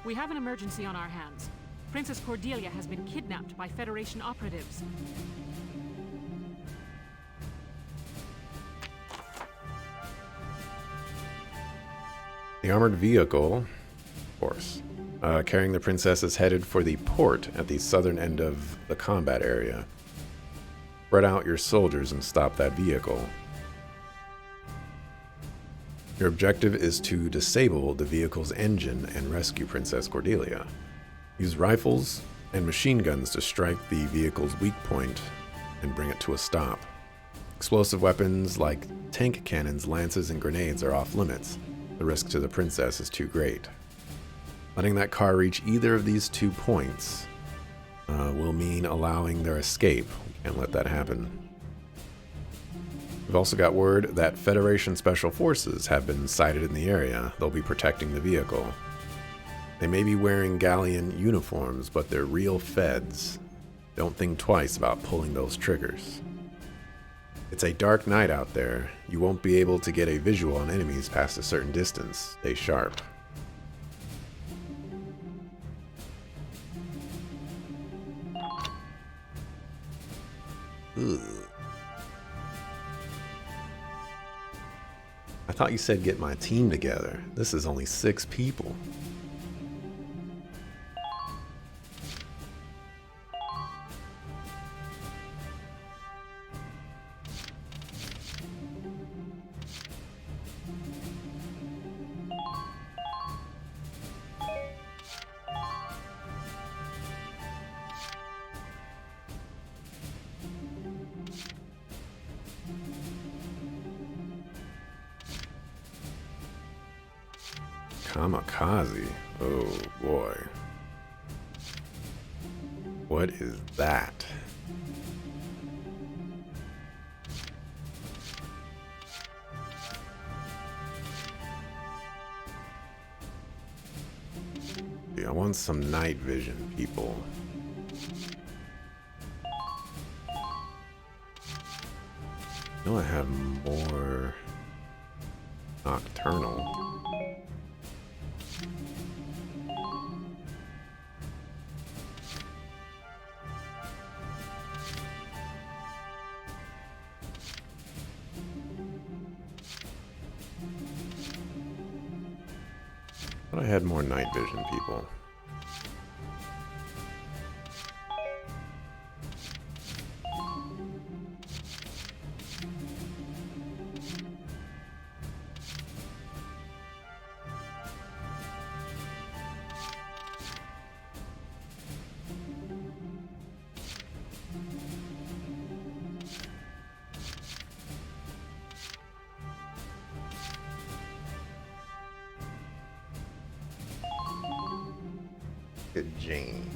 We have an emergency on our hands. Princess Cordelia has been kidnapped by Federation operatives. The armored vehicle, of course, carrying the princess is headed for the port at the southern end of the combat area. Spread out your soldiers and stop that vehicle. Your objective is to disable the vehicle's engine and rescue Princess Cordelia. Use rifles and machine guns to strike the vehicle's weak point and bring it to a stop. Explosive weapons like tank cannons, lances, and grenades are off limits. The risk to the princess is too great. Letting that car reach either of these 2 points will mean allowing their escape. We can't let that happen. We've also got word that Federation Special Forces have been sighted in the area. They'll be protecting the vehicle. They may be wearing galleon uniforms, but they're real feds. Don't think twice about pulling those triggers. It's a dark night out there. You won't be able to get a visual on enemies past a certain distance. Stay sharp. Ugh. I thought you said get my team together. This is only 6 people. Kamikaze. Oh boy. What is that? Yeah, I want some night vision, people. I know I have more nocturnal. I had more night vision, people. Good Jane.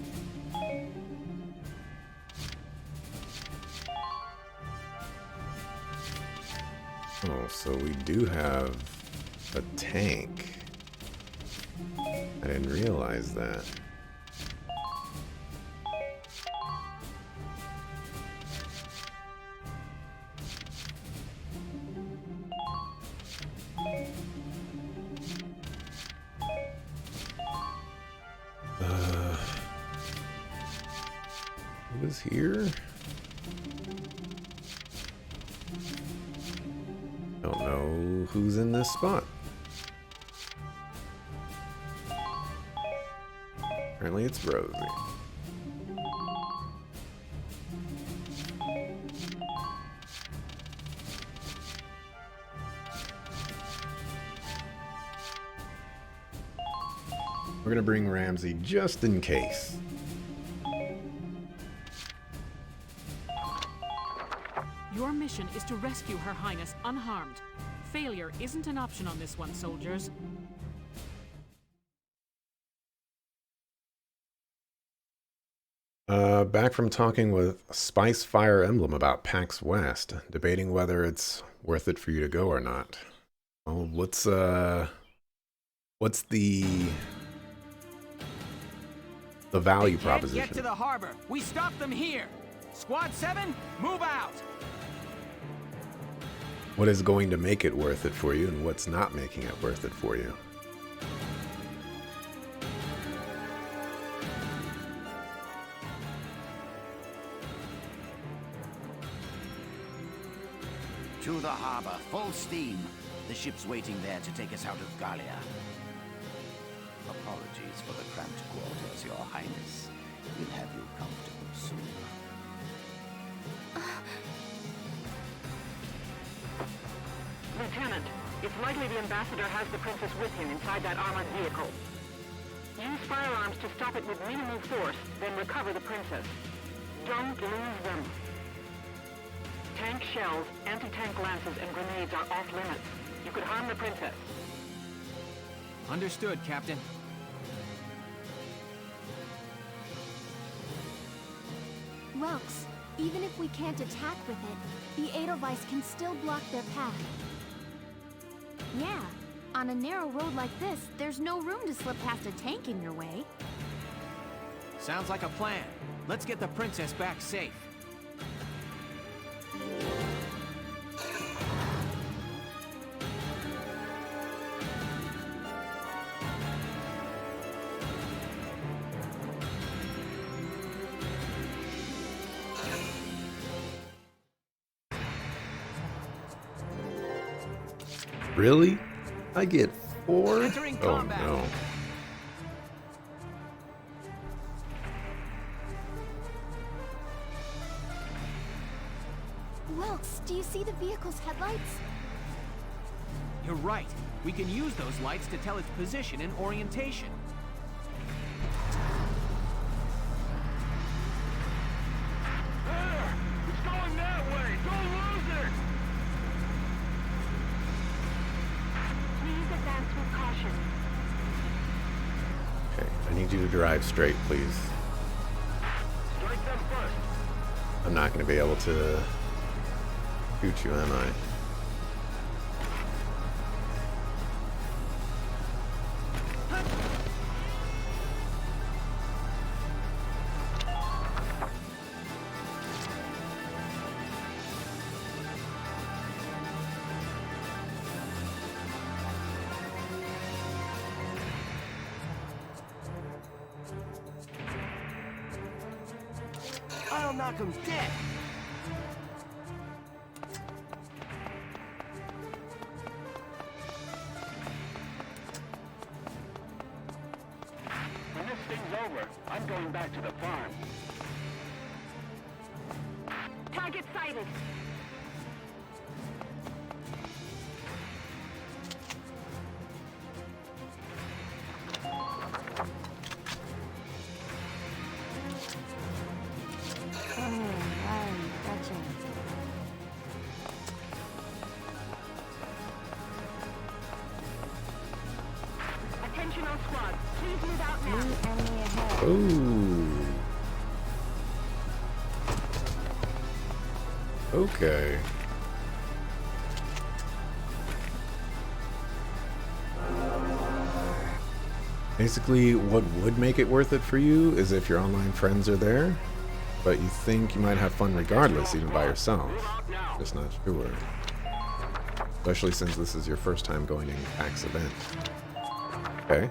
Oh, so we do have a tank. I didn't realize that. What is here? Don't know who's in this spot. Apparently it's Rosie. We're gonna bring Ramsey just in case. Your mission is to rescue Her Highness unharmed. Failure isn't an option on this one, soldiers. Back from talking with Spice Fire Emblem about PAX West, debating whether it's worth it for you to go or not. Well, what's the value proposition? Get to the harbor. We stop them here. Squad 7, move out. What is going to make it worth it for you, and what's not making it worth it for you? To the harbor, full steam. The ship's waiting there to take us out of Gallia. Apologies for the cramped quarters, Your Highness. We'll have you comfortable soon. Lieutenant, it's likely the ambassador has the princess with him inside that armored vehicle. Use firearms to stop it with minimal force, then recover the princess. Don't lose them. Tank shells, anti-tank lances, and grenades are off limits. You could harm the princess. Understood, Captain. Welks, even if we can't attack with it, the Edelweiss can still block their path. Yeah, on a narrow road like this, there's no room to slip past a tank in your way. Sounds like a plan. Let's get the princess back safe. Really? I get 4? Entering Oh combat. no. Welks, do you see the vehicle's headlights? You're right. We can use those lights to tell its position and orientation. It's going that way! Don't lose it! Please advance with caution. Okay, I need you to drive straight, please. Strike them first! I'm not going to be able to shoot you, am I? I'll knock him dead. When this thing's over, I'm going back to the farm. Target sighted. Attention all squads. Please move out now. New enemy ahead. Oh. Okay. Basically, what would make it worth it for you is if your online friends are there, but you think you might have fun regardless, even by yourself. Just not sure. Especially since this is your first time going to a PAX event. Okay.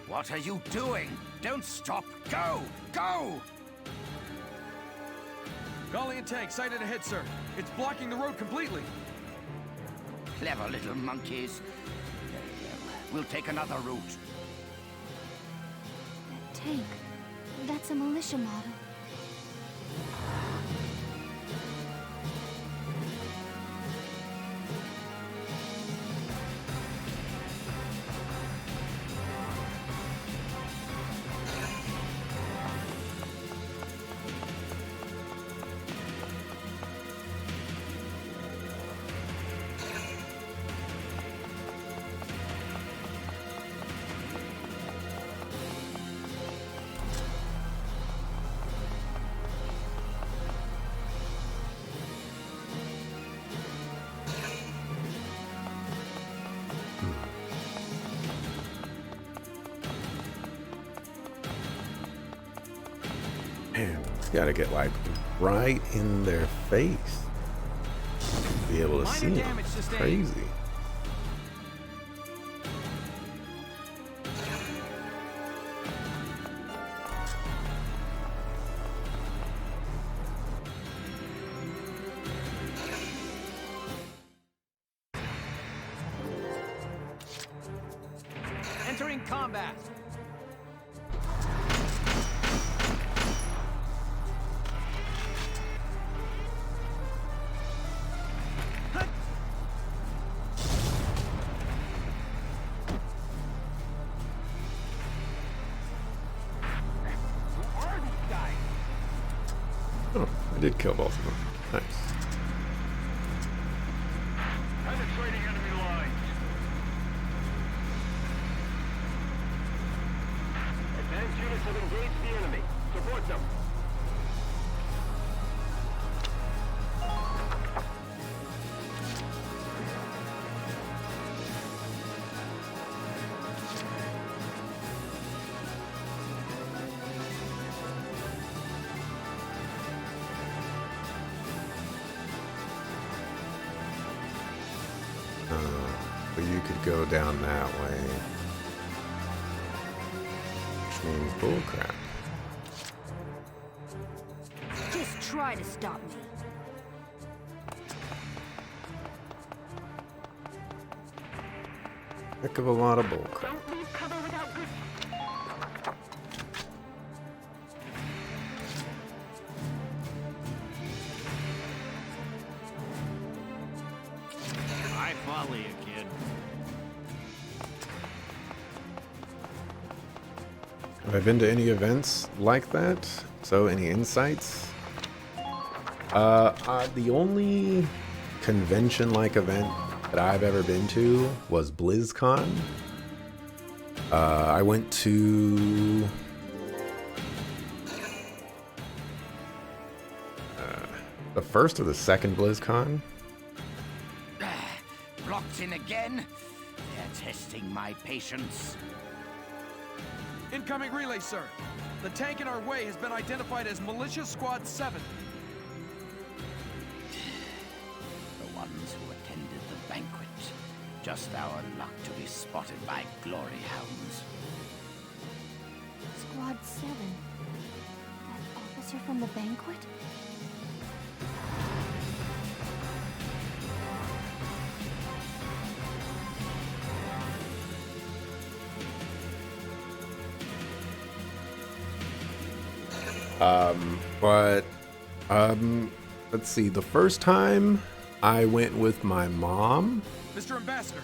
What are you doing? Don't stop! Go! Go! Gallian tank sighted ahead, sir. It's blocking the road completely. Clever little monkeys. Very well. We'll take another route. That tank. That's a militia model. Man, it's gotta get like right in their face. Be able to Minor see them. damage sustained. Crazy. combat. Oh, I did kill both of them. Nice. Penetrating enemy lines. Advanced units have engaged the enemy. Support them. But you could go down that way. Which means bullcrap. Just try to stop me. Heck of a lot of bullcrap. Don't leave cover without good... I follow you, kid. Have I been to any events like that? So, any insights? The only convention-like event that I've ever been to was BlizzCon. I went to the first or the second BlizzCon. Blocked in again? They're testing my patience. Incoming relay, sir. The tank in our way has been identified as Militia Squad 7. The ones who attended the banquet. Just our luck to be spotted by glory hounds. Squad 7. That officer from the banquet? Let's see. The first time I went with my mom, Mr. Ambassador,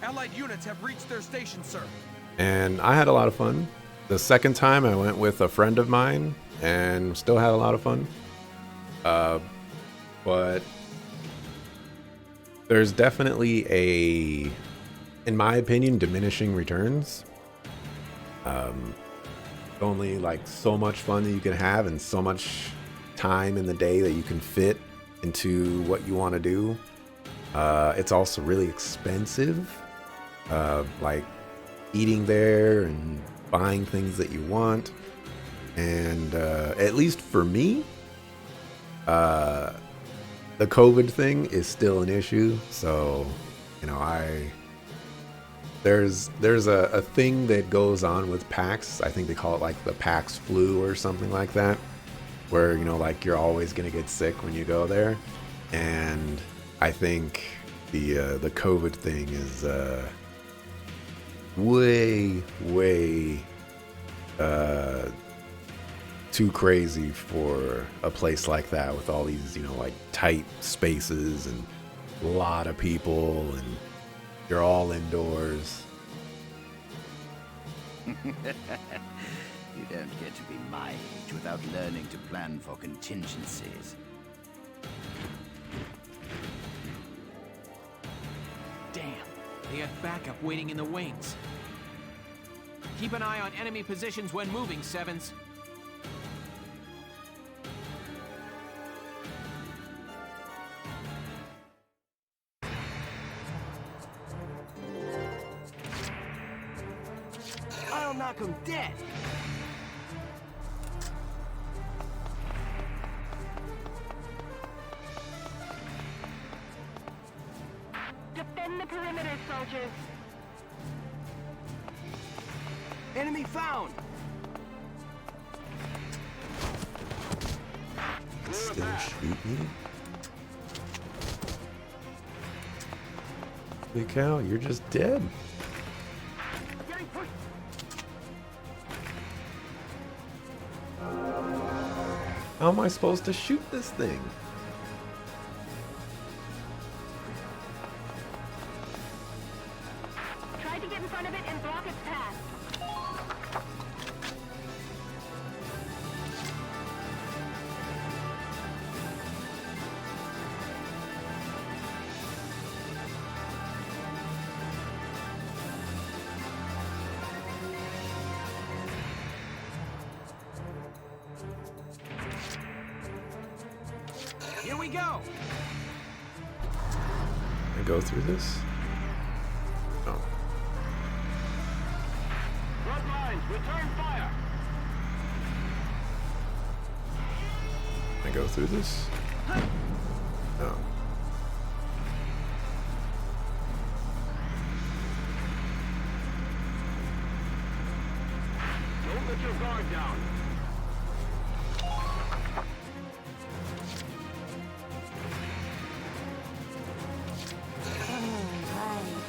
Allied units have reached their station, sir. and I had a lot of fun. The second time I went with a friend of mine and still had a lot of fun. But there's definitely a, in my opinion, diminishing returns. Only like so much fun that you can have and so much time in the day that you can fit into what you want to do. It's also really expensive, like eating there and buying things that you want. And at least for me, the COVID thing is still an issue. So, you know, there's a thing that goes on with PAX. I think they call it like the PAX flu or something like that, where, you know, like you're always gonna get sick when you go there. And I think the COVID thing is way too crazy for a place like that with all these, you know, like tight spaces and a lot of people and you're all indoors. You don't get to be my age without learning to plan for contingencies. Damn, they had backup waiting in the wings. Keep an eye on enemy positions when moving, Sevens. I'll knock him dead. Defend the perimeter, soldiers. Enemy found. Still shoot me? Holy cow, you're just dead. Getting pushed. How am I supposed to shoot this thing? Try to get in front of it and block its path. Here we go! I go through this? Oh. Front lines, return fire! I go through this? No. Don't let your guard down.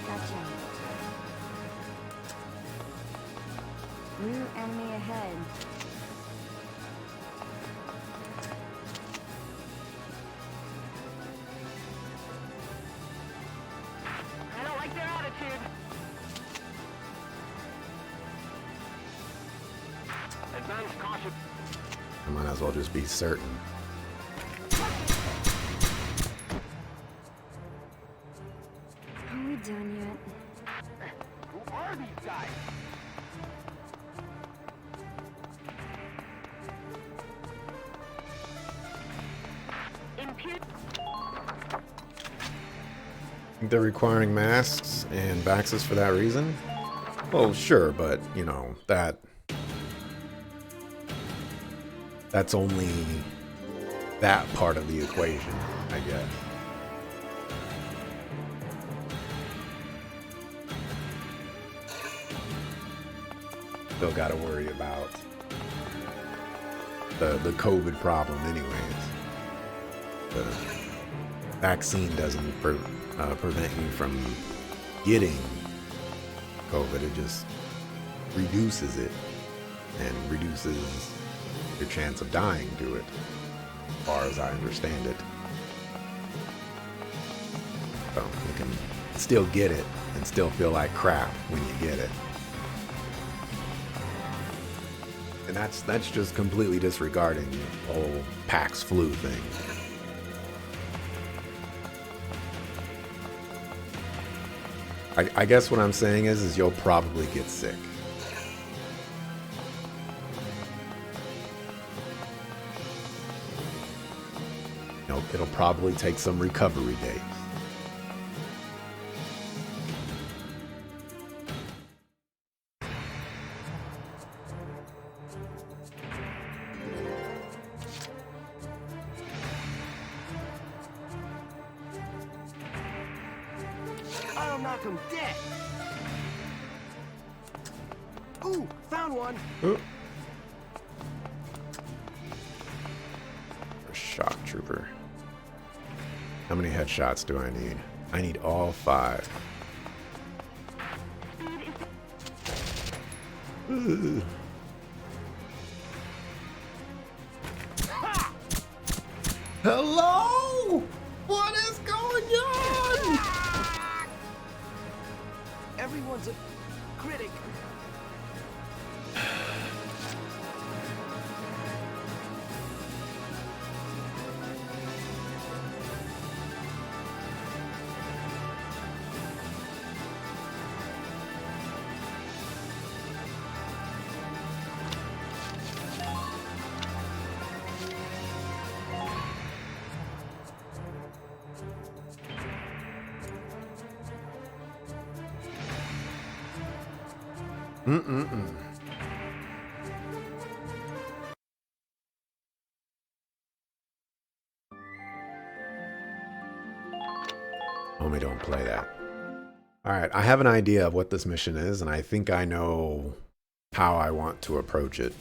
Gotcha. New enemy ahead. I don't like their attitude. Advance caution. I might as well just be certain. Are we done yet? Who are these guys? Impute. Think they're requiring masks and vaxes for that reason? Well, sure, but, you know, that's only that part of the equation, I guess. Still gotta worry about the COVID problem anyways. The vaccine doesn't prevent you from getting COVID. It just reduces it and reduces your chance of dying to it, as far as I understand it. So you can still get it and still feel like crap when you get it. And that's just completely disregarding the whole Pax flu thing. I guess what I'm saying is you'll probably get sick. You know, it'll probably take some recovery days. I'll knock him dead. Ooh, found one. A shock trooper. How many headshots do I need? I need all 5. Ugh. Hello? What is going on? Everyone's a critic. Homie, don't play that. Alright, I have an idea of what this mission is, and I think I know how I want to approach it.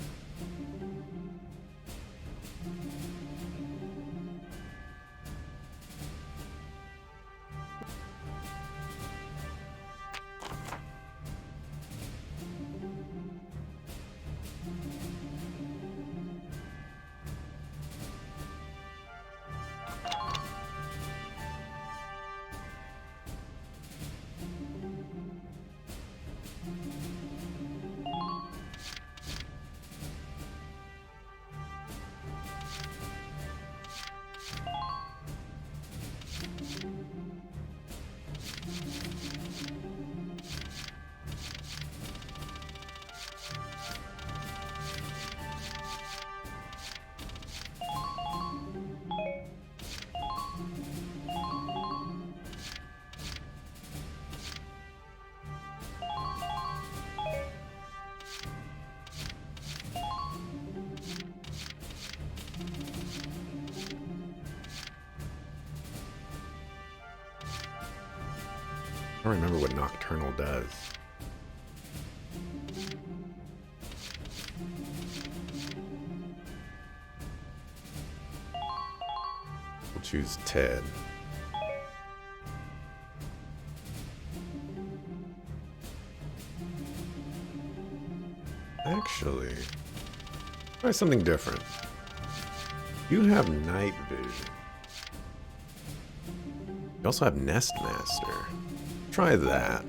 don't remember what Nocturnal does. We'll choose Ted. Actually, try something different. You have night vision. You also have Nest Master. Try that.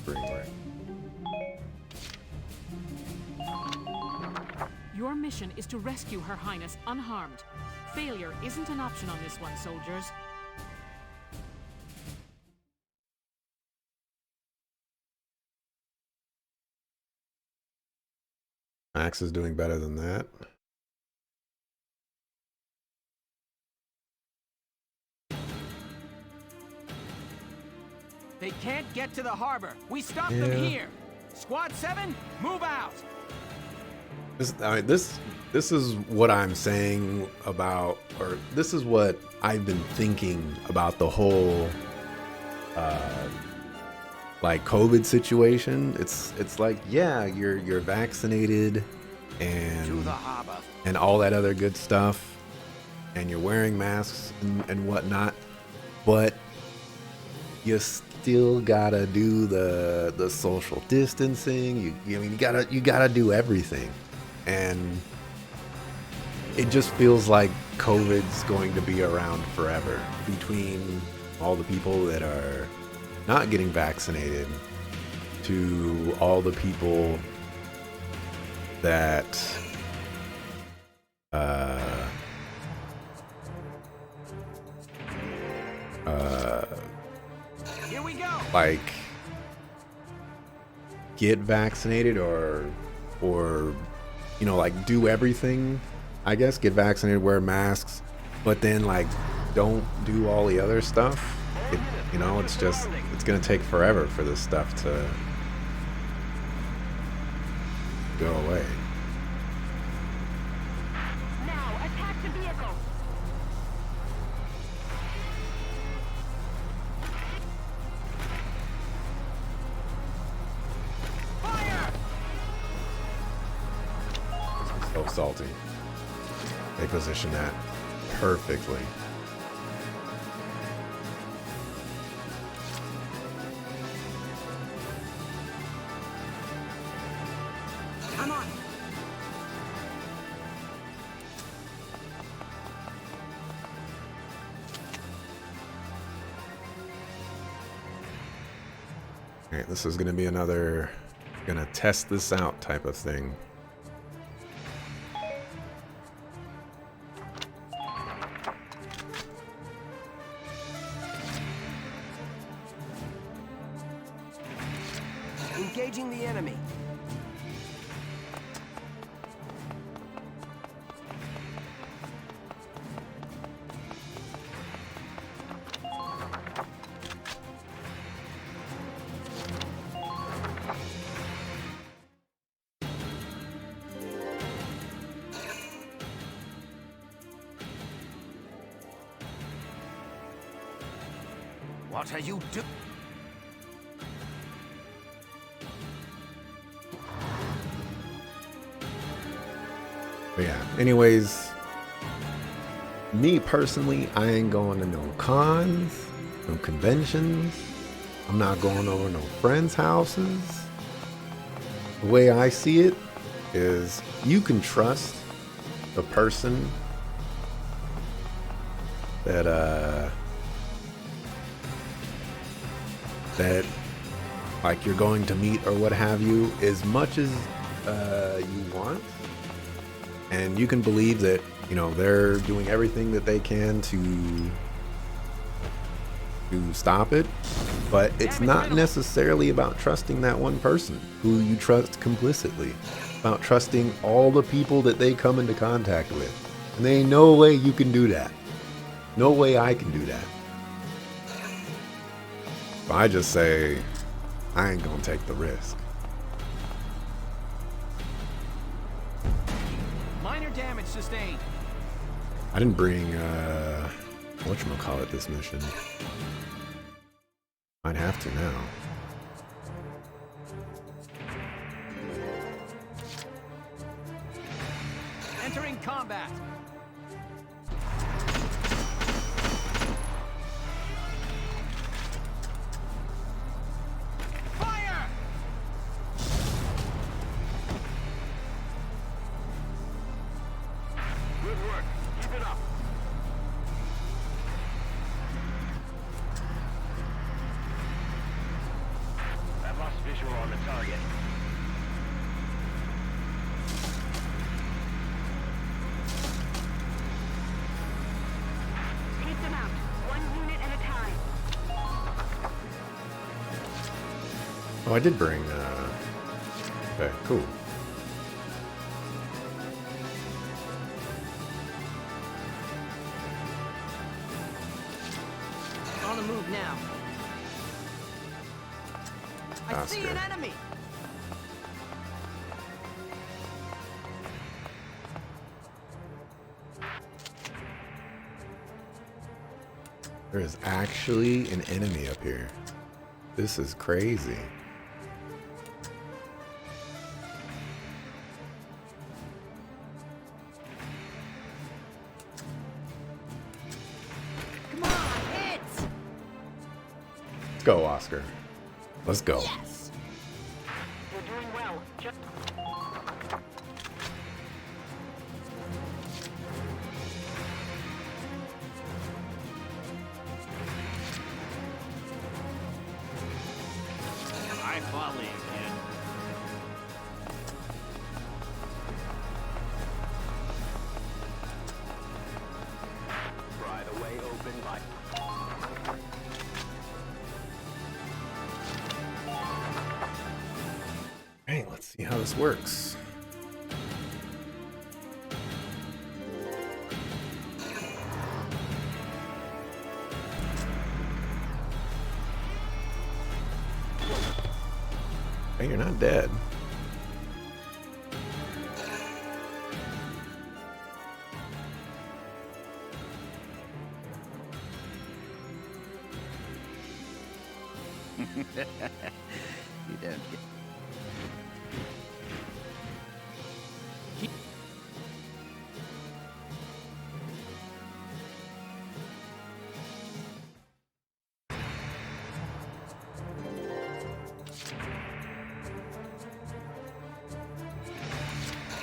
Bring right. Your mission is to rescue Her Highness unharmed. Failure isn't an option on this one, soldiers. Max is doing better than that. They can't get to the harbor. We stop them here. Squad 7, move out. This is what I'm saying about, or this is what I've been thinking about the whole like COVID situation. It's like, yeah, you're vaccinated and all that other good stuff, and you're wearing masks and whatnot, but you still gotta do the social distancing. You gotta do everything, and it just feels like COVID's going to be around forever, between all the people that are not getting vaccinated to all the people that here we go. Like get vaccinated or you know, like do everything, I guess, get vaccinated, wear masks, but then like don't do all the other stuff. You know, it's gonna take forever for this stuff to go away. Now, attack the vehicle! Fire! So salty. They position that perfectly. I'm on. Okay, this is gonna be another gonna test this out type of thing. Engaging the enemy. What are you doing? But yeah, anyways, me personally, I ain't going to no cons, no conventions. I'm not going over no friends' houses. The way I see it is you can trust the person that like you're going to meet or what have you, as much as you want, and you can believe that, you know, they're doing everything that they can to stop it, but it's not necessarily about trusting that one person who you trust complicitly. It's about trusting all the people that they come into contact with, and there ain't no way you can do that. No way I can do that. So I just say, I ain't gonna take the risk. Minor damage to sustained. I didn't bring, whatchamacallit this mission. Might have to now. Entering combat. Fire! Good work. Keep it up. I've lost visual on the target. Take them out, 1 unit at a time. Oh, I did bring, okay, cool. On the move now. I see Oscar. an enemy. There is actually an enemy up here. This is crazy. Come on, hit! Let's go, Oscar. Let's go. Yes. You're doing well. Just I volley again. Pry the way open by... Hey, let's see how this works. Hey, you're not dead. You don't get...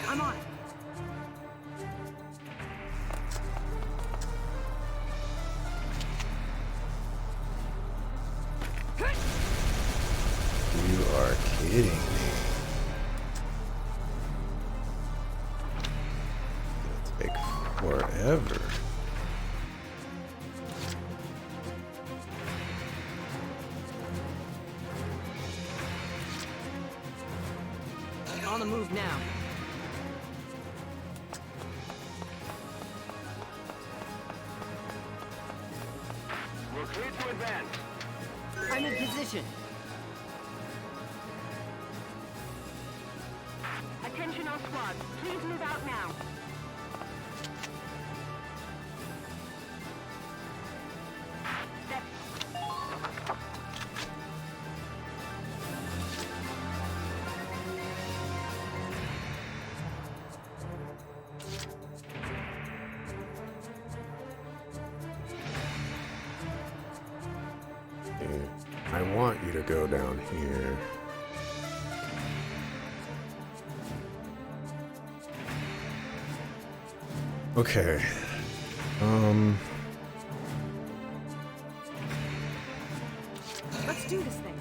I'm on it. You are kidding me. It's take forever. On the move now. We're clear to advance. I'm in position. attention all squads. Please move out now. I want you to go down here. Okay. Let's do this thing.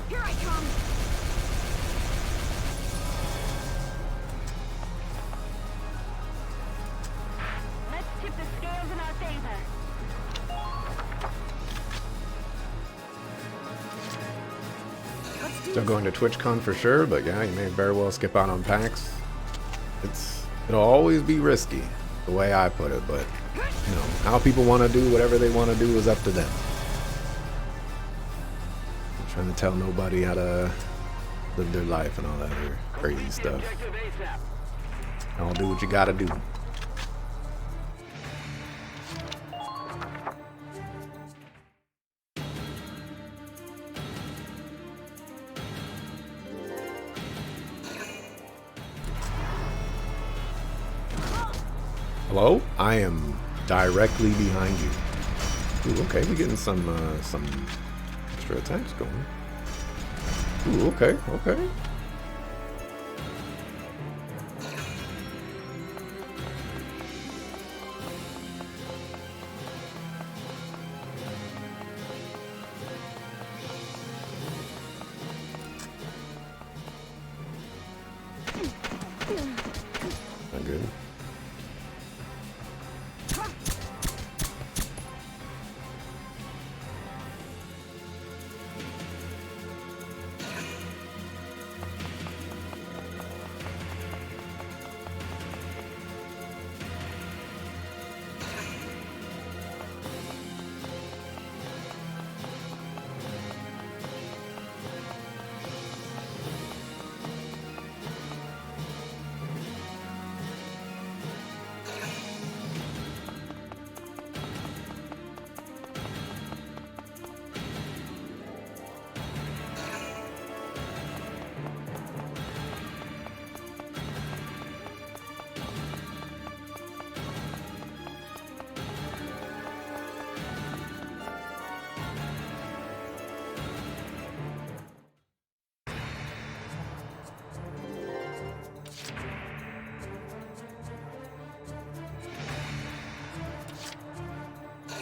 Here I come! Let's tip the scales in our favor. Let's do Still going to TwitchCon for sure, but yeah, you may very well skip out on PAX. It'll always be risky, the way I put it, but you know, how people want to do whatever they want to do is up to them. Trying to tell nobody how to live their life and all that other crazy stuff. Objective ASAP. I'll do what you gotta do. Hello? I am directly behind you. Ooh, okay, we're getting some extra attacks going. Ooh, okay, okay. Not good.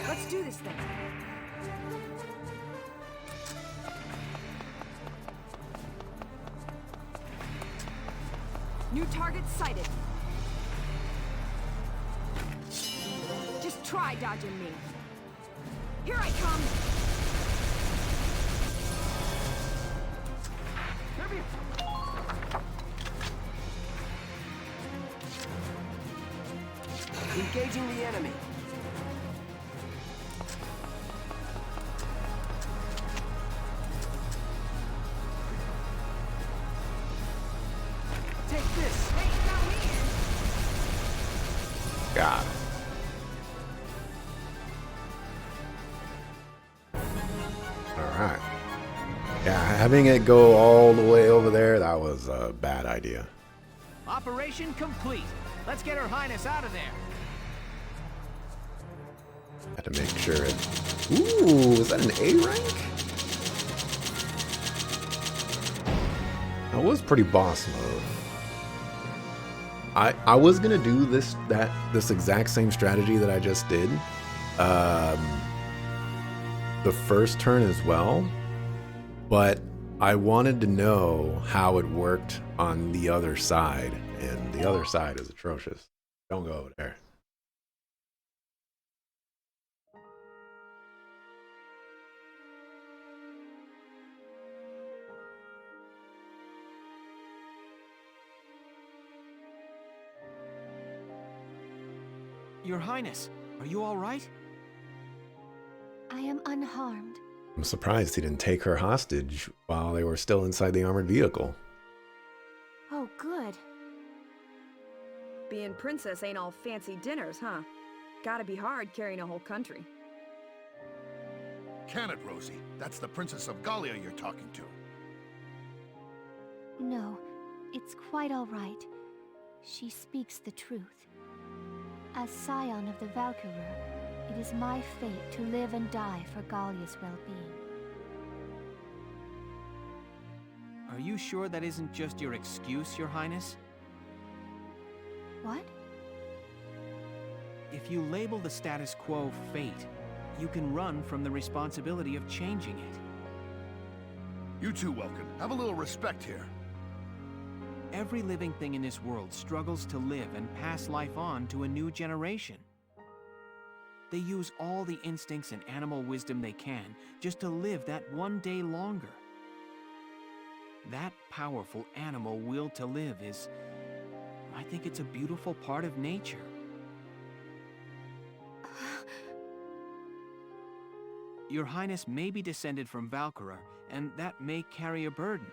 Let's do this thing. New target sighted. Just try dodging me. Here I come. Engaging the enemy. Take this. God. Alright. Yeah, having it go all the way over there, that was a bad idea. Operation complete. Let's get Her Highness out of there. Had to make sure it... Ooh, is that an A rank? That was pretty boss mode. I was gonna do this exact same strategy that I just did. The first turn as well, but I wanted to know how it worked on the other side, and the other side is atrocious. Don't go over there. Your Highness, are you all right? I am unharmed. I'm surprised he didn't take her hostage while they were still inside the armored vehicle. Oh, good. Being princess ain't all fancy dinners, huh? Gotta be hard carrying a whole country. Can it, Rosie? That's the Princess of Gallia you're talking to. No, it's quite all right. She speaks the truth. As scion of the Valkyria, it is my fate to live and die for Gallia's well-being. Are you sure that isn't just your excuse, Your Highness? What? If you label the status quo fate, you can run from the responsibility of changing it. You too, Welkin. Have a little respect here. Every living thing in this world struggles to live and pass life on to a new generation. They use all the instincts and animal wisdom they can just to live that one day longer. That powerful animal will to live is, I think it's a beautiful part of nature. Your Highness may be descended from Valkyria, and that may carry a burden.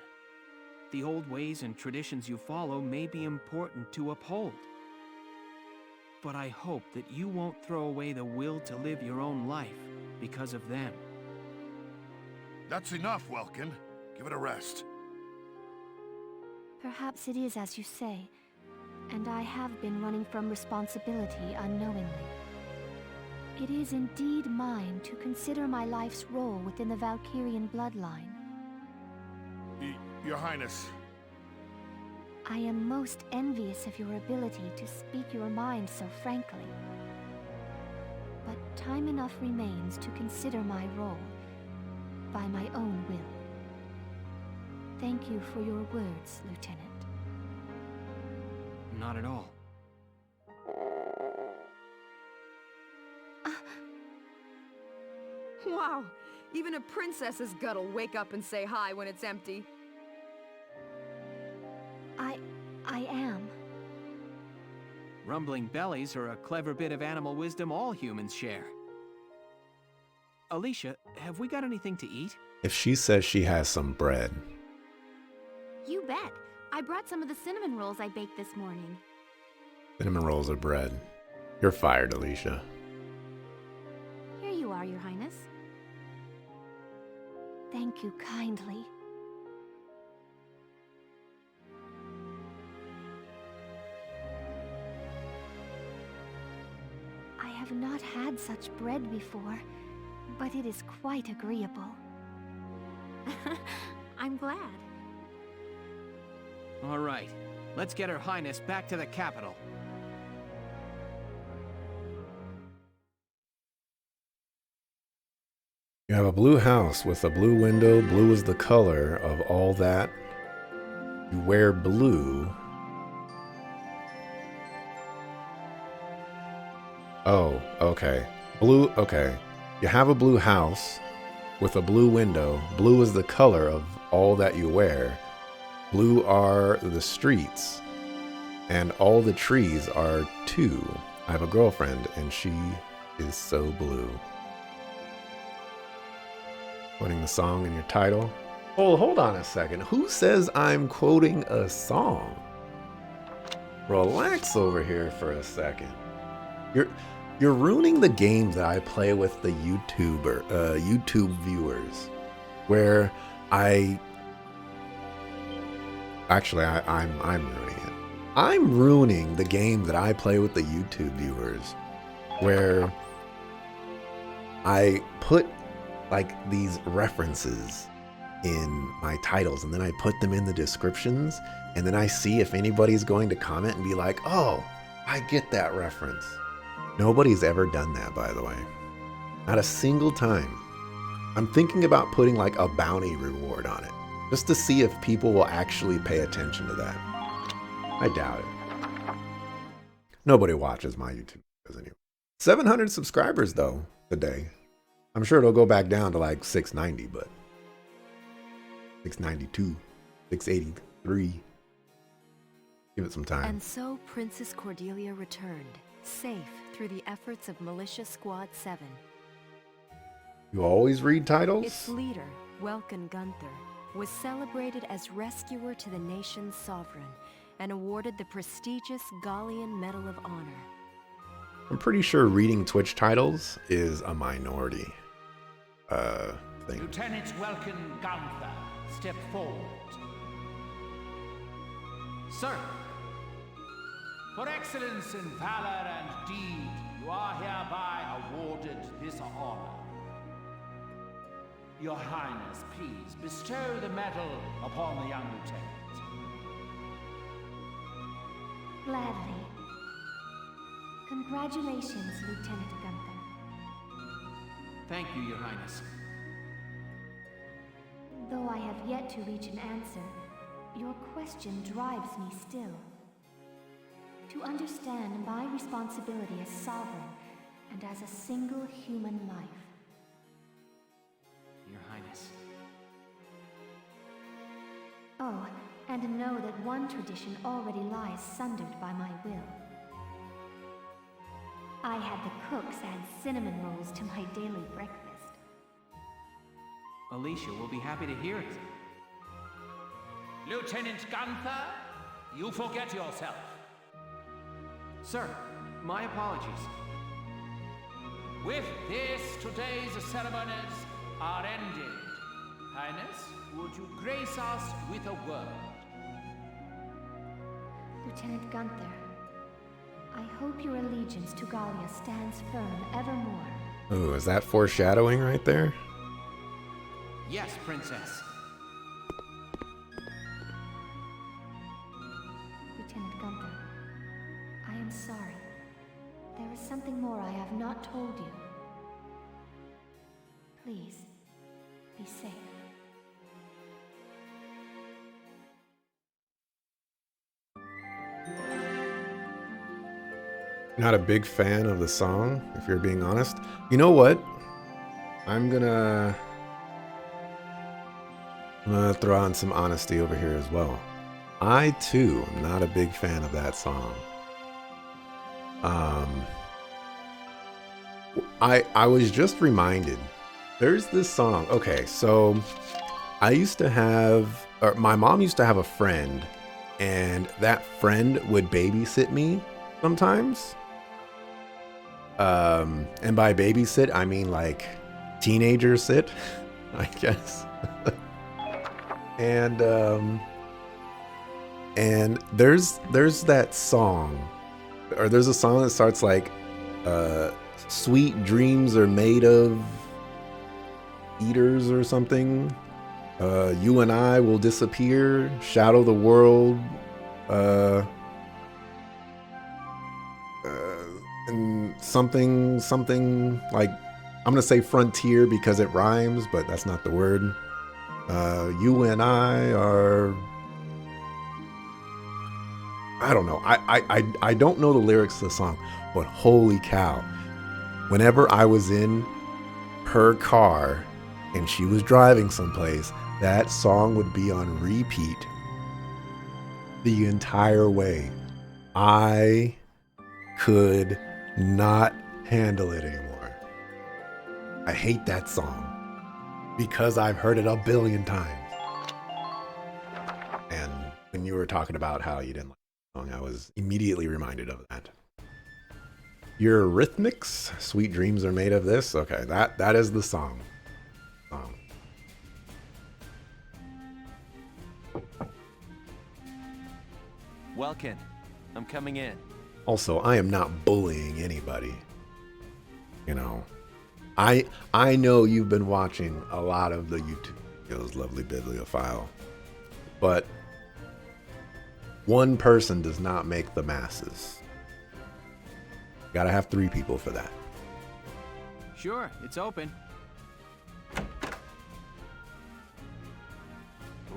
The old ways and traditions you follow may be important to uphold. But I hope that you won't throw away the will to live your own life because of them. That's enough, Welkin. Give it a rest. Perhaps it is as you say, and I have been running from responsibility unknowingly. It is indeed mine to consider my life's role within the Valkyrian bloodline. Your Highness. I am most envious of your ability to speak your mind so frankly. But time enough remains to consider my role by my own will. Thank you for your words, Lieutenant. Not at all. Wow, even a princess's gut'll wake up and say hi when it's empty. I am. Rumbling bellies are a clever bit of animal wisdom all humans share. Alicia, have we got anything to eat? If she says she has some bread, You bet. I brought some of the cinnamon rolls I baked this morning. cinnamon rolls are bread. You're fired, Alicia. Here you are, Your Highness. Thank you kindly. I have not had such bread before, but it is quite agreeable. I'm glad. All right, let's get Her Highness back to the capital. You have a blue house with a blue window. Blue is the color of all that. You wear blue. Oh, okay. Blue, okay. You have a blue house with a blue window. Blue is the color of all that you wear. Blue are the streets. And all the trees are too. I have a girlfriend and she is so blue. Quoting the song in your title. Oh, hold on a second. Who says I'm quoting a song? Relax over here for a second. You're ruining the game that I play with the YouTube viewers, where I'm ruining it. I'm ruining the game that I play with the YouTube viewers, where I put like these references in my titles and then I put them in the descriptions and then I see if anybody's going to comment and be like, oh, I get that reference. Nobody's ever done that, by the way. Not a single time. I'm thinking about putting like a bounty reward on it, just to see if people will actually pay attention to that. I doubt it. Nobody watches my YouTube videos anyway. 700 subscribers though today. I'm sure it'll go back down to like 690, but 692, 683. Give it some time. And so Princess Cordelia returned, safe through the efforts of Militia Squad 7. You always read titles? Its leader, Welkin Gunther, was celebrated as rescuer to the nation's sovereign and awarded the prestigious Gallian Medal of Honor. I'm pretty sure reading Twitch titles is a minority thing. Lieutenant Welkin Gunther, step forward. Sir, for excellence in valor and deed, you are hereby awarded this honor. Your Highness, please bestow the medal upon the young lieutenant. Gladly. Congratulations, Lieutenant Gunther. Thank you, Your Highness. Though I have yet to reach an answer, your question drives me still. To understand my responsibility as sovereign and as a single human life. Your Highness. Oh, and know that one tradition already lies sundered by my will. I had the cooks add cinnamon rolls to my daily breakfast. Alicia will be happy to hear it. Lieutenant Gunther, you forget yourself. Sir, my apologies. With this, today's ceremonies are ended. Highness, would you grace us with a word? Lieutenant Gunther, I hope your allegiance to Gallia stands firm evermore. Ooh, is that foreshadowing right there? Yes, Princess. Lieutenant Gunther, I am sorry. There is something more I have not told you. Please, be safe. Not a big fan of the song, if you're being honest. You know what? I'm gonna throw on some honesty over here as well. I too am not a big fan of that song. I was just reminded. There's this song. Okay, so I used to have, or my mom used to have a friend, and that friend would babysit me sometimes. And by babysit, I mean like teenager sit, I guess. and there's that song, or there's a song that starts like, sweet dreams are made of eaters or something. You and I will disappear, shadow the world, and something like, I'm gonna say frontier because it rhymes, but that's not the word. You and I are, I don't know. I don't know the lyrics to the song, but holy cow. Whenever I was in her car and she was driving someplace, that song would be on repeat the entire way. I could not handle it anymore. I hate that song because I've heard it a billion times. And when you were talking about how you didn't like the song, I was immediately reminded of that. Your Rhythmics, Sweet Dreams Are Made of This. Okay, that is the song. Welkin, I'm coming in. Also, I am not bullying anybody. You know, I know you've been watching a lot of the YouTube videos, lovely bibliophile, but one person does not make the masses. Gotta have 3 people for that. Sure, it's open.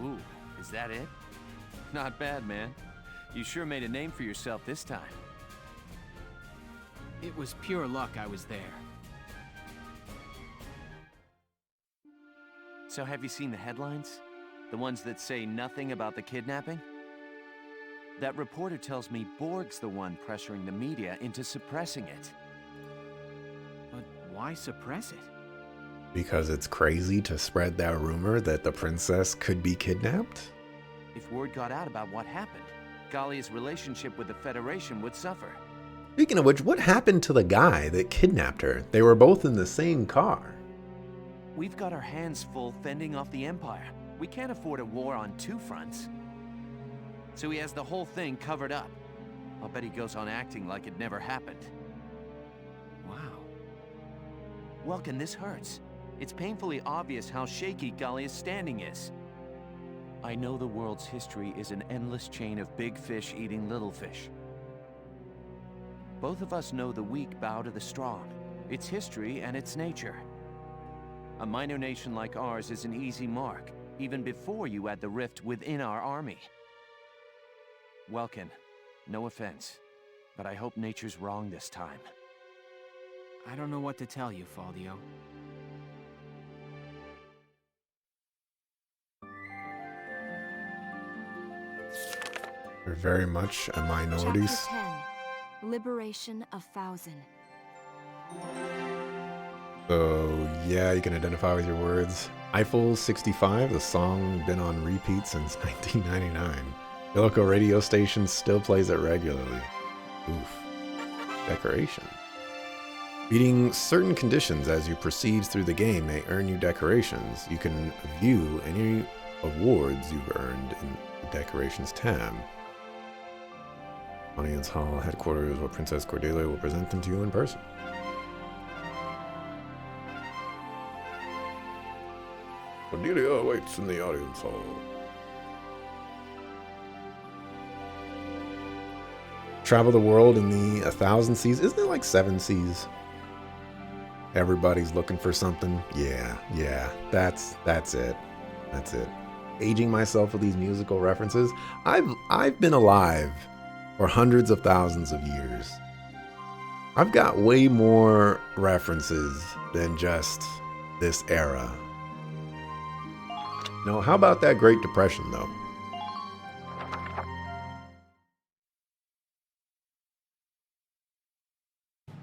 Ooh, is that it? Not bad, man. You sure made a name for yourself this time. It was pure luck I was there. So have you seen the headlines? The ones that say nothing about the kidnapping? That reporter tells me Borg's the one pressuring the media into suppressing it. But why suppress it? Because it's crazy to spread that rumor that the princess could be kidnapped? If word got out about what happened, Gallia's relationship with the Federation would suffer. Speaking of which, what happened to the guy that kidnapped her? They were both in the same car. We've got our hands full fending off the Empire. We can't afford a war on 2 fronts. So he has the whole thing covered up. I'll bet he goes on acting like it never happened. Wow. Welkin, this hurts. It's painfully obvious how shaky Gallia's standing is. I know the world's history is an endless chain of big fish eating little fish. Both of us know the weak bow to the strong. It's history and it's nature. A minor nation like ours is an easy mark, even before you add the rift within our army. Welkin, no offense, but I hope nature's wrong this time. I don't know what to tell you, Faldio. They're very much a minorities. Chapter 10. Liberation of Fauzen. So, yeah, you can identify with your words. Eiffel 65, the song been on repeat since 1999. Your local radio station still plays it regularly. Oof. Decoration. Beating certain conditions as you proceed through the game may earn you decorations. You can view any awards you've earned in the Decorations tab. Audience Hall headquarters where Princess Cordelia will present them to you in person. Cordelia waits in the audience hall. Travel the world in the 1,000 seas. Isn't it like 7 seas? Everybody's looking for something. Yeah. That's it. That's it. Aging myself with these musical references. I've been alive for hundreds of thousands of years. I've got way more references than just this era. No, how about that Great Depression, though?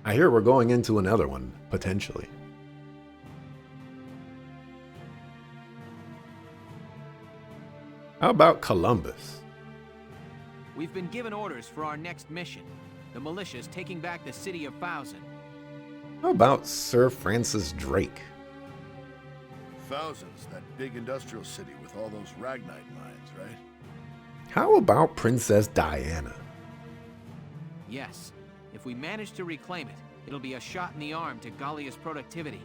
I hear we're going into another one, potentially. How about Columbus? We've been given orders for our next mission. The militia's taking back the city of Thousand. How about Sir Francis Drake? Thousands, that big industrial city with all those Ragnite mines, right? How about Princess Diana? Yes. If we manage to reclaim it, it'll be a shot in the arm to Gallia's productivity.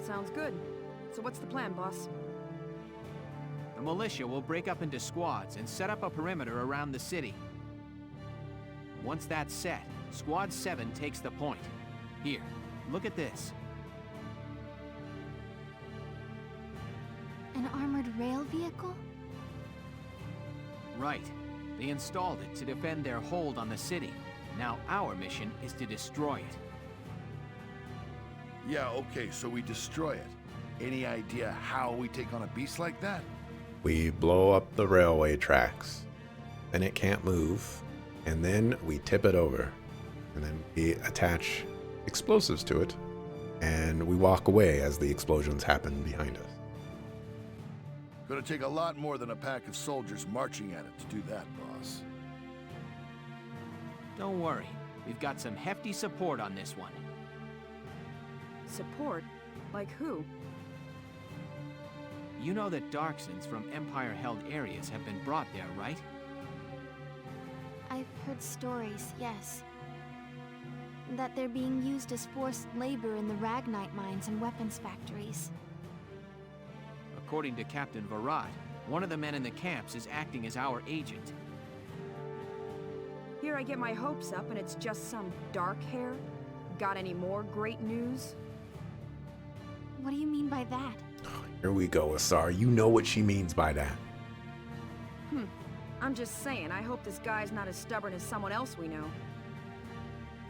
Sounds good. So what's the plan, boss? The militia will break up into squads and set up a perimeter around the city. Once that's set, Squad 7 takes the point. Here, look at this. An armored rail vehicle? Right. They installed it to defend their hold on the city. Now our mission is to destroy it. Yeah, okay, so we destroy it. Any idea how we take on a beast like that? We blow up the railway tracks. Then it can't move. And then we tip it over. And then we attach explosives to it. And we walk away as the explosions happen behind us. Gonna take a lot more than a pack of soldiers marching at it to do that, boss. Don't worry. We've got some hefty support on this one. Support? Like who? You know that Darksons from Empire-held areas have been brought there, right? I've heard stories, yes. That they're being used as forced labor in the Ragnite mines and weapons factories. According to Captain Virat, one of the men in the camps is acting as our agent. Here I get my hopes up and it's just some dark hair? Got any more great news? What do you mean by that? Here we go, Asar. You know what she means by that. I'm just saying, I hope this guy's not as stubborn as someone else we know.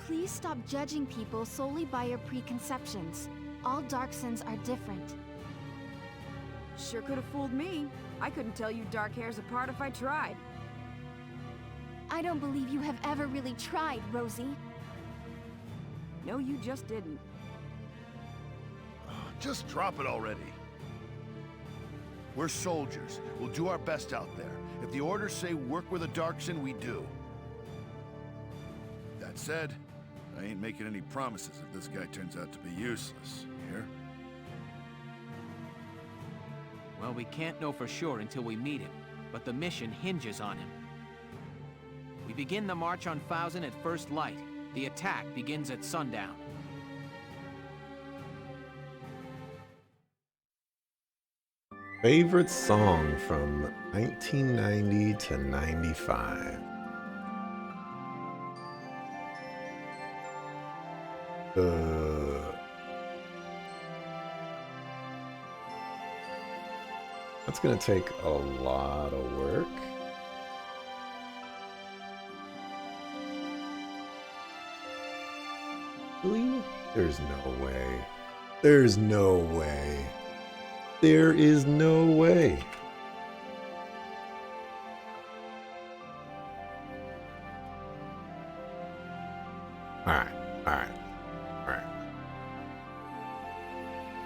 Please stop judging people solely by your preconceptions. All Darksons are different. Sure could have fooled me. I couldn't tell you dark hairs apart if I tried. I don't believe you have ever really tried, Rosie. No, you just didn't. Just drop it already. We're soldiers. We'll do our best out there. If the orders say work with a Darkson, we do. That said, I ain't making any promises if this guy turns out to be useless. Here? Well, we can't know for sure until we meet him, but the mission hinges on him. We begin the march on Thousand at first light. The attack begins at sundown. Favorite song from 1990 to 95. That's gonna take a lot of work. Really? There's no way. There's no way. There is no way. Alright.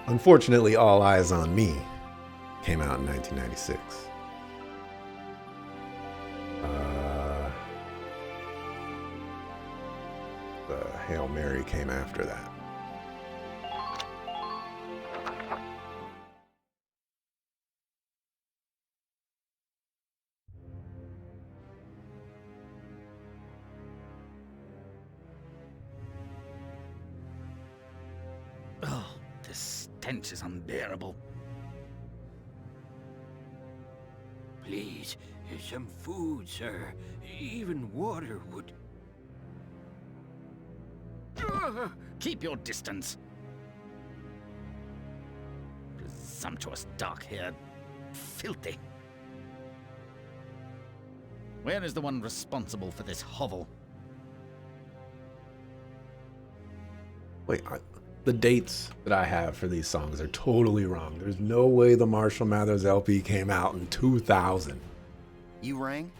Unfortunately, All Eyes on Me came out in 1996. The Hail Mary came after that. Oh, this stench is unbearable. Please, some food, sir. Even water would... Keep your distance. Presumptuous, dark-haired, filthy. Where is the one responsible for this hovel? Wait, the dates that I have for these songs are totally wrong. There's no way the Marshall Mathers LP came out in 2000. You rang?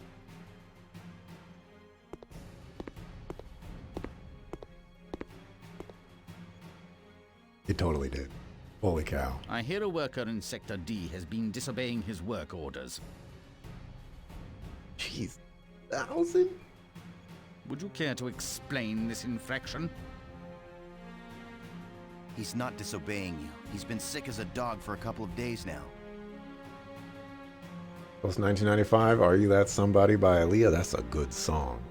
It totally did. Holy cow. I hear a worker in Sector D has been disobeying his work orders. Jeez, 1,000? Would you care to explain this infraction? He's not disobeying you. He's been sick as a dog for a couple of days now. Post 1995, Are You That Somebody by Aaliyah? That's a good song.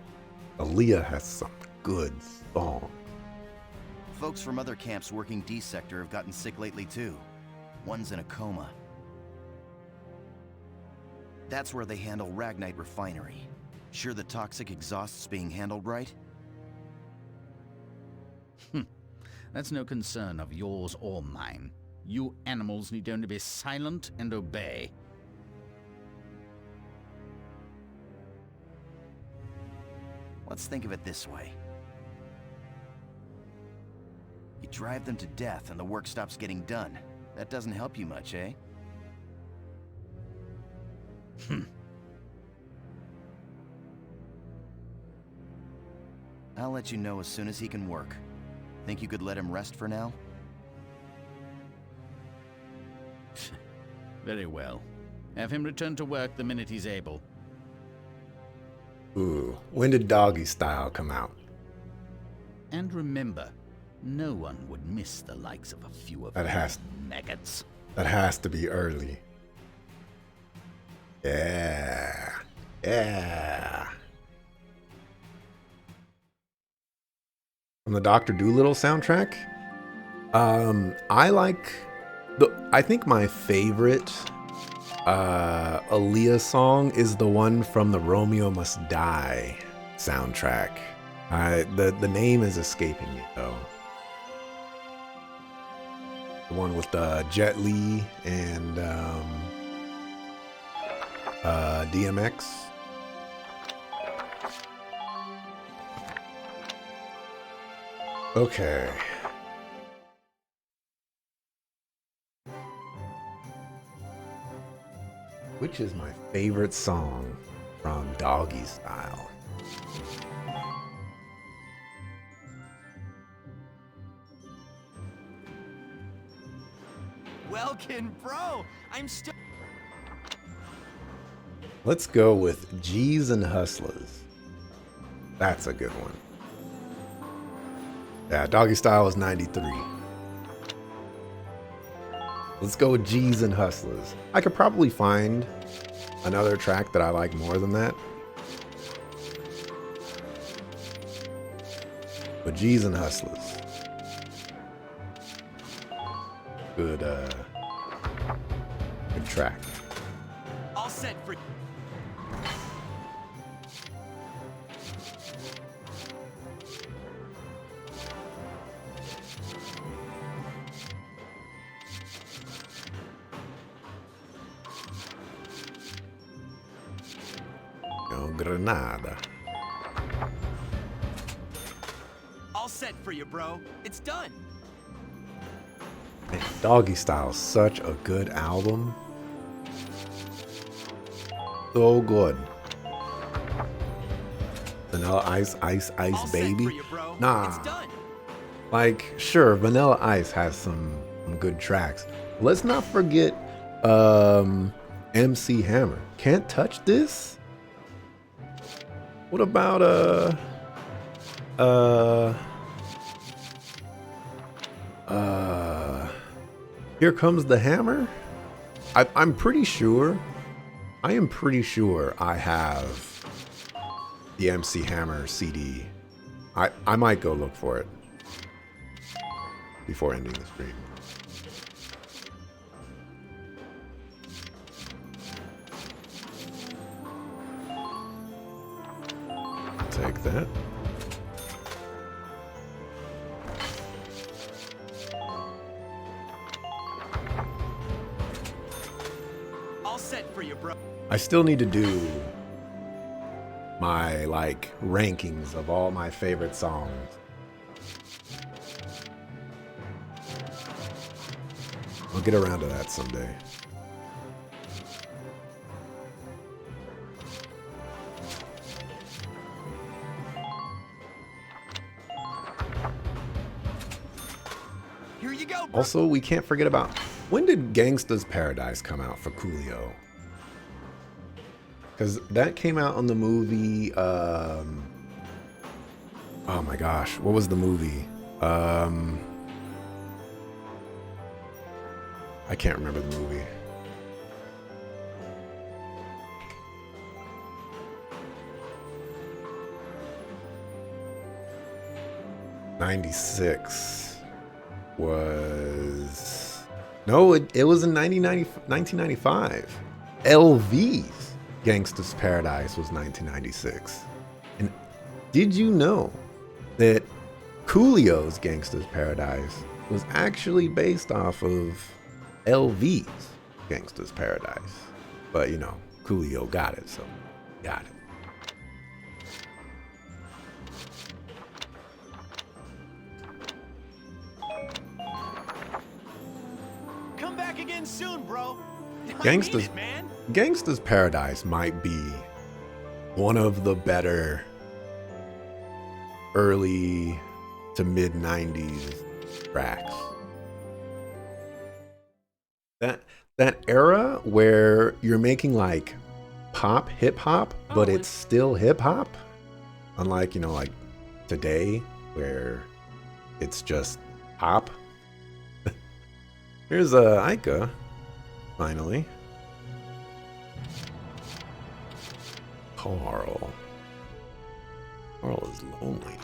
Aaliyah has some good songs. Folks from other camps working D sector have gotten sick lately too. One's in a coma. That's where they handle Ragnite Refinery. Sure the toxic exhaust's being handled right? That's no concern of yours or mine. You animals need only be silent and obey. Let's think of it this way. You drive them to death and the work stops getting done. That doesn't help you much, eh? I'll let you know as soon as he can work. Think you could let him rest for now? Very well. Have him return to work the minute he's able. Ooh, when did Doggy Style come out? And remember, no one would miss the likes of a few of those maggots. That has to be early. Yeah. Yeah. From the Dr. Dolittle soundtrack, I think my favorite Aaliyah song is the one from the Romeo Must Die soundtrack. The name is escaping me though. The one with Jet Li and DMX. Okay. Which is my favorite song from Doggy Style? Welkin, bro! I'm still... Let's go with G's and Hustlers. That's a good one. Yeah, Doggy Style was 93. Let's go with G's and Hustlers. I could probably find another track that I like more than that. But G's and Hustlers. Good track. All set for... Granada. All set for you, bro. It's done. Man, Doggy Style is such a good album. So good. Vanilla Ice, Ice, Ice, Baby. You, nah. It's done. Like, sure, Vanilla Ice has some some good tracks. Let's not forget MC Hammer. Can't touch this? What about Here Comes the Hammer? I'm pretty sure. I am pretty sure I have the MC Hammer CD. I might go look for it before ending the stream. Take that. All set for you, bro. I still need to do my like rankings of all my favorite songs. I'll get around to that someday. Here you go, bro. Also, we can't forget about, when did Gangsta's Paradise come out for Coolio? Because that came out on the movie, oh my gosh, what was the movie? I can't remember the movie. '96 was... No, it was in 1995. LV's Gangsta's Paradise was 1996. And did you know that Coolio's Gangsta's Paradise was actually based off of LV's Gangsta's Paradise? But, you know, Coolio got it, so got it. Come back again soon, bro. Gangsta's Paradise might be one of the better early to mid 90s tracks. That era where you're making like pop hip hop, but it's still hip hop, unlike, you know, like today where it's just pop. Here's Ica, finally. Carl is lonely.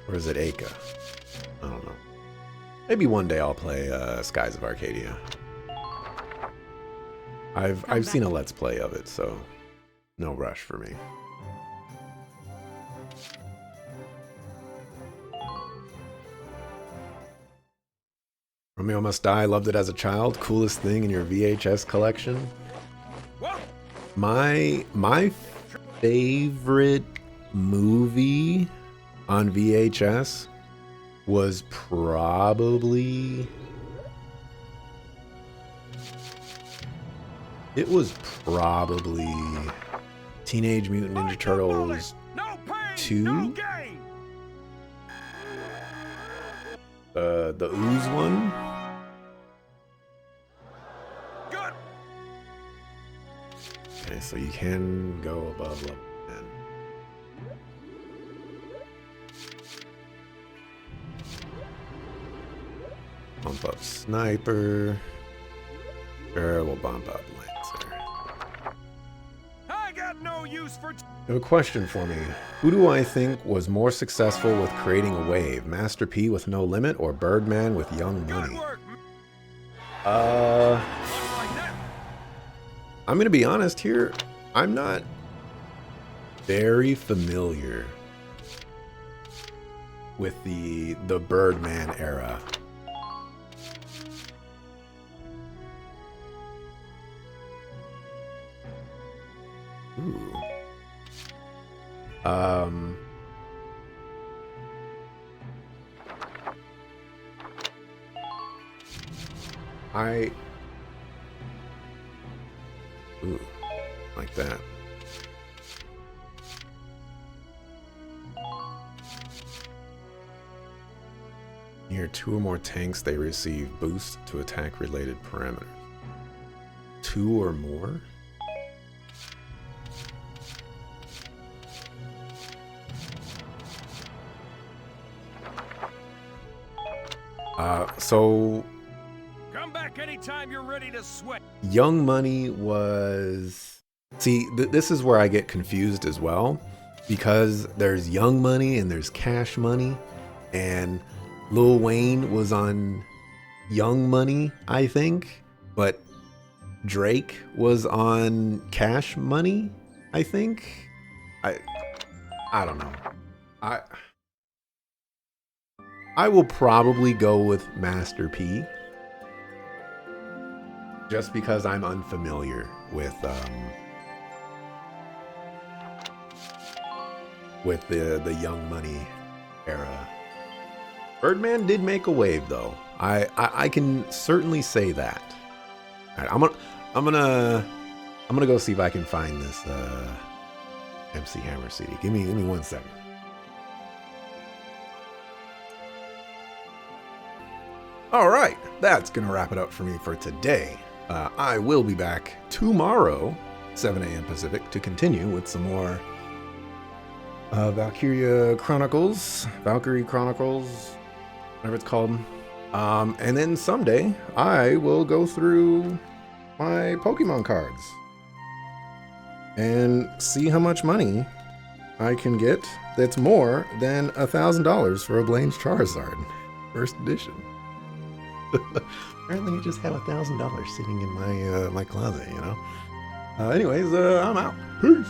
Or is it Aika? I don't know. Maybe one day I'll play Skies of Arcadia. I've seen a Let's Play of it, so no rush for me. Romeo Must Die, loved it as a child. Coolest thing in your VHS collection? My favorite movie on VHS was probably... It was probably Teenage Mutant Ninja Turtles 2? The Ooze one? Okay, so you can go above level 10. Bump up Sniper. Sure, we'll bump up Lancer. I got no use for... You have a question for me. Who do I think was more successful with creating a wave? Master P with No Limit or Birdman with Young Money? I'm gonna be honest here. I'm not very familiar with the Birdman era. Ooh. Ooh, like that. Near 2 or more tanks, they receive boost to attack related parameters. 2 or more? So Come back anytime you're ready to sweat. Young Money was... See, this is where I get confused as well, because there's Young Money and there's Cash Money, and Lil Wayne was on Young Money, I think, but Drake was on Cash Money, I think. I don't know. I will probably go with Master P, just because I'm unfamiliar with the Young Money era. Birdman did make a wave, though. I can certainly say that. All right, I'm gonna go see if I can find this MC Hammer CD. Give me 1 second. All right, that's gonna wrap it up for me for today. I will be back tomorrow, 7 a.m. Pacific, to continue with some more Valkyria Chronicles, Valkyrie Chronicles, whatever it's called. And then someday I will go through my Pokemon cards and see how much money I can get that's more than $1,000 for a Blaine's Charizard, first edition. Apparently, I just have $1,000 sitting in my my closet, you know. Anyways, I'm out. Peace.